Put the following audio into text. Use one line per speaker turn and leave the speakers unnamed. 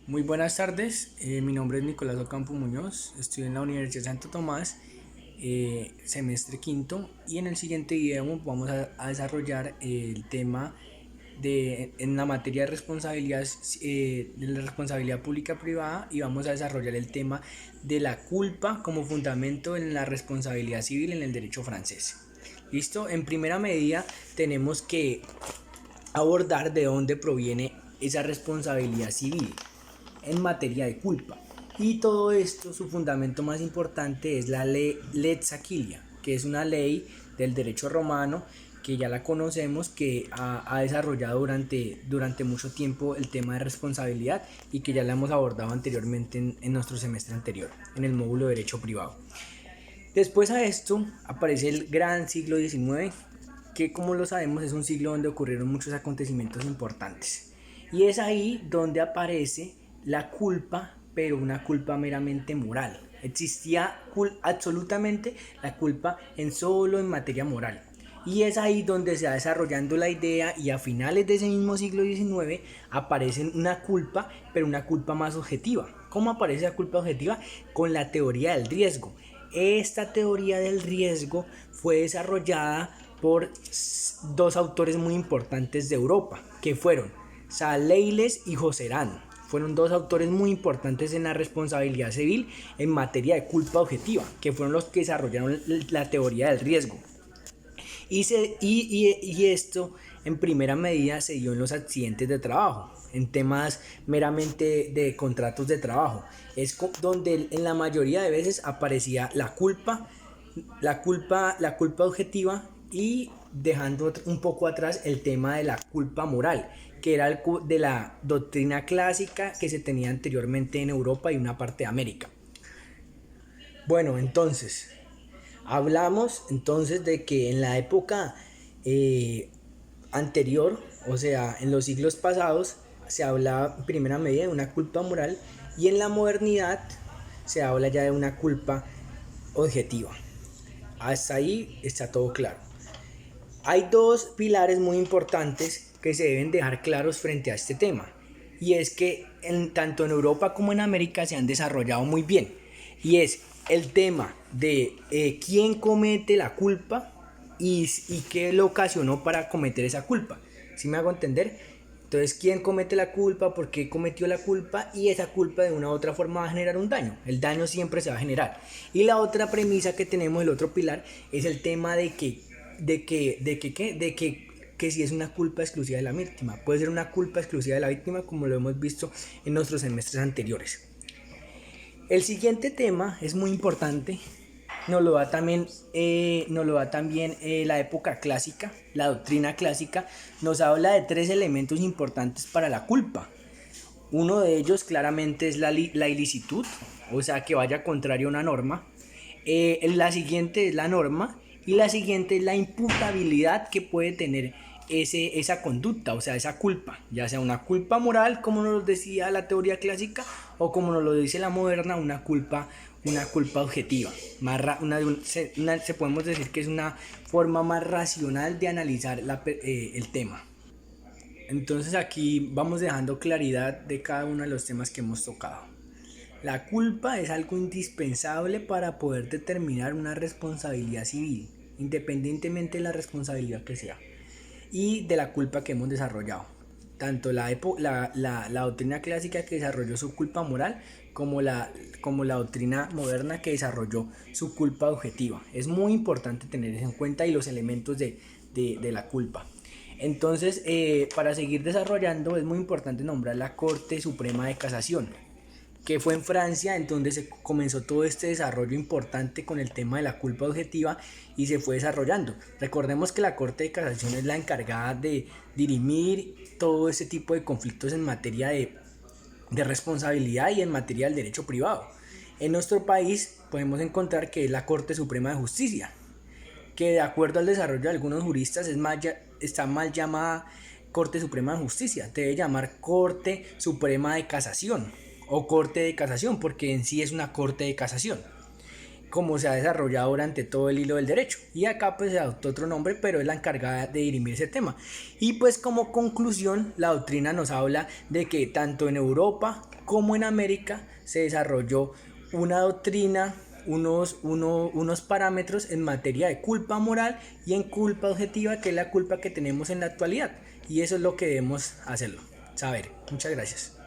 Muy buenas tardes, mi nombre es Nicolás Ocampo Muñoz, estudio en la Universidad de Santo Tomás, semestre quinto, y en el siguiente video vamos a desarrollar el tema en la materia de la responsabilidad pública privada, y vamos a desarrollar el tema de la culpa como fundamento en la responsabilidad civil en el derecho francés. ¿Listo? En primera medida tenemos que abordar de dónde proviene esa responsabilidad civil en materia de culpa. Y todo esto, su fundamento más importante es la ley Lex Aquilia, que es una ley del derecho romano que ya la conocemos, que ha desarrollado durante mucho tiempo el tema de responsabilidad y que ya la hemos abordado anteriormente en nuestro semestre anterior, en el módulo de Derecho Privado. Después a esto aparece el gran siglo XIX, que como lo sabemos es un siglo donde ocurrieron muchos acontecimientos importantes. Y es ahí donde aparece la culpa, pero una culpa meramente moral. Existía absolutamente la culpa solo en materia moral. Y es ahí donde se va desarrollando la idea, y a finales de ese mismo siglo XIX aparece una culpa, pero una culpa más objetiva. ¿Cómo aparece la culpa objetiva? Con la teoría del riesgo. Esta teoría del riesgo fue desarrollada por dos autores muy importantes de Europa, que fueron Saleiles y Josserand. Fueron dos autores muy importantes en la responsabilidad civil en materia de culpa objetiva, que fueron los que desarrollaron la teoría del riesgo. Y esto en primera medida se dio en los accidentes de trabajo, en temas meramente de contratos de trabajo. Es donde en la mayoría de veces aparecía la culpa objetiva, y dejando un poco atrás el tema de la culpa moral, que era de la doctrina clásica que se tenía anteriormente en Europa y una parte de América. Bueno, entonces, hablamos entonces de que en la época anterior, o sea, en los siglos pasados, se hablaba en primera medida de una culpa moral, y en la modernidad se habla ya de una culpa objetiva. Hasta ahí está todo claro. Hay dos pilares muy importantes que se deben dejar claros frente a este tema, y es que tanto en Europa como en América se han desarrollado muy bien, y es el tema de quién comete la culpa y qué lo ocasionó para cometer esa culpa. ¿Sí me hago entender? Entonces, ¿quién comete la culpa? ¿Por qué cometió la culpa? Y esa culpa de una u otra forma va a generar un daño. El daño siempre se va a generar. Y la otra premisa que tenemos, el otro pilar, es el tema que si es una culpa exclusiva de la víctima. Puede ser una culpa exclusiva de la víctima, como lo hemos visto en nuestros semestres anteriores. El siguiente tema es muy importante. Nos lo da también la época clásica. La doctrina clásica nos habla de tres elementos importantes para la culpa. Uno de ellos claramente es la ilicitud, o sea, que vaya contrario a una norma. La siguiente es la norma, y la siguiente es la imputabilidad que puede tener esa conducta, o sea, esa culpa, ya sea una culpa moral, como nos decía la teoría clásica, o como nos lo dice la moderna, una culpa objetiva. Se podemos decir que es una forma más racional de analizar el tema. Entonces aquí vamos dejando claridad de cada uno de los temas que hemos tocado. La culpa es algo indispensable para poder determinar una responsabilidad civil, independientemente de la responsabilidad que sea y de la culpa que hemos desarrollado. Tanto la doctrina clásica, que desarrolló su culpa moral, como la doctrina moderna, que desarrolló su culpa objetiva. Es muy importante tener eso en cuenta, y los elementos de la culpa. Entonces, para seguir desarrollando, es muy importante nombrar la Corte Suprema de Casación, que fue en Francia en donde se comenzó todo este desarrollo importante con el tema de la culpa objetiva, y se fue desarrollando. Recordemos que la Corte de Casación es la encargada de dirimir todo este tipo de conflictos en materia de responsabilidad y en materia del derecho privado. En nuestro país podemos encontrar que es la Corte Suprema de Justicia, que de acuerdo al desarrollo de algunos juristas está mal llamada Corte Suprema de Justicia, debe llamar Corte Suprema de Casación o Corte de Casación, porque en sí es una Corte de Casación. como se ha desarrollado durante todo el hilo del derecho. Y acá pues se adoptó otro nombre, pero es la encargada de dirimir ese tema. Y pues como conclusión, la doctrina nos habla de que tanto en Europa como en América se desarrolló una doctrina, unos parámetros en materia de culpa moral y en culpa objetiva, que es la culpa que tenemos en la actualidad. Y eso es lo que debemos hacerlo, saber. Muchas gracias.